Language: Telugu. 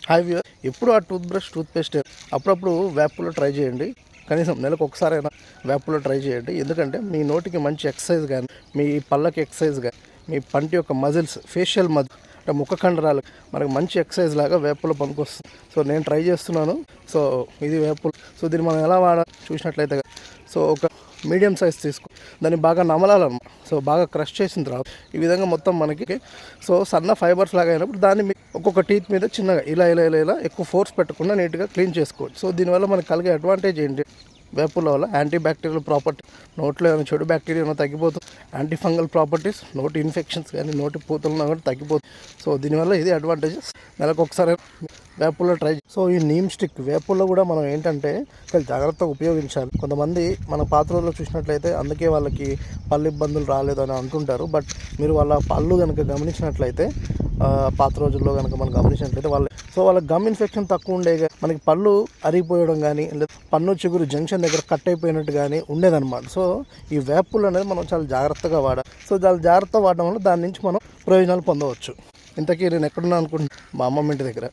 హాయ్ వ్యూయర్, ఎప్పుడు ఆ టూత్ పేస్ట్ అప్పుడప్పుడు వేపులో ట్రై చేయండి. కనీసం నెలకు ఒకసారైనా వేపులో ట్రై చేయండి. ఎందుకంటే మీ నోటికి మంచి ఎక్సర్సైజ్ కానీ, మీ పళ్ళకి ఎక్సర్సైజ్ కానీ, మీ పంటి యొక్క మజిల్స్, ఫేషియల్ మజిల్ అంటే ముఖ కండరాలు మనకు మంచి ఎక్సర్సైజ్ లాగా వేపులో పనికొస్తుంది. సో నేను ట్రై చేస్తున్నాను. సో ఇది వేపులు. సో దీన్ని మనం ఎలా వాడాలి చూసినట్లయితే, సో ఒక మీడియం సైజ్ తీసుకో, దాన్ని బాగా నమలాలన్నమాట. సో బాగా క్రష్ చేసిన తర్వాత ఈ విధంగా మొత్తం మనకి సో సన్న ఫైబర్స్ లాగా అయినప్పుడు దాన్ని ఒక్కొక్క టీత్ మీద చిన్నగా ఇలా ఎక్కువ ఫోర్స్ పెట్టకుండా నీట్గా క్లీన్ చేసుకోవచ్చు. సో దీనివల్ల మనకు కలిగే అడ్వాంటేజ్ ఏంటి? వేపుల వల్ల యాంటీ బ్యాక్టీరియల్ ప్రాపర్టీ, నోట్లో ఏమైనా చెడు బ్యాక్టీరియా ఏమైనా తగ్గిపోతుంది. యాంటీ ఫంగల్ ప్రాపర్టీస్, నోటి ఇన్ఫెక్షన్స్ కానీ నోటి పూతలు కూడా తగ్గిపోతుంది. సో దీనివల్ల ఇది అడ్వాంటేజెస్. నెలకు ఒకసారి వేపుల్లో ట్రై. సో ఈ నీమ్ స్టిక్ వేపుల్లో కూడా మనం ఏంటంటే చాలా జాగ్రత్తగా ఉపయోగించాలి. కొంతమంది మన పాత రోజుల్లో చూసినట్లయితే అందుకే వాళ్ళకి పళ్ళు ఇబ్బందులు రాలేదు అని అంటుంటారు. బట్ మీరు వాళ్ళ పళ్ళు కనుక గమనించినట్లయితే, పాత రోజుల్లో కనుక మనం గమనించినట్లయితే వాళ్ళ గమ్ ఇన్ఫెక్షన్ తక్కువ ఉండే, మనకి పళ్ళు అరిగిపోయడం కానీ లేదా పన్ను చిగురు జంక్షన్ దగ్గర కట్ అయిపోయినట్టు కానీ ఉండేదన్నమాట. సో ఈ వేపులు అనేది మనం చాలా జాగ్రత్తగా వాడాలి. సో చాలా జాగ్రత్తగా వాడడం వల్ల దాని నుంచి మనం ప్రయోజనాలు పొందవచ్చు. ఇంతకీ నేను ఎక్కడున్నా అనుకుంటున్నాను, మా అమ్మమ్మ ఇంటి దగ్గర.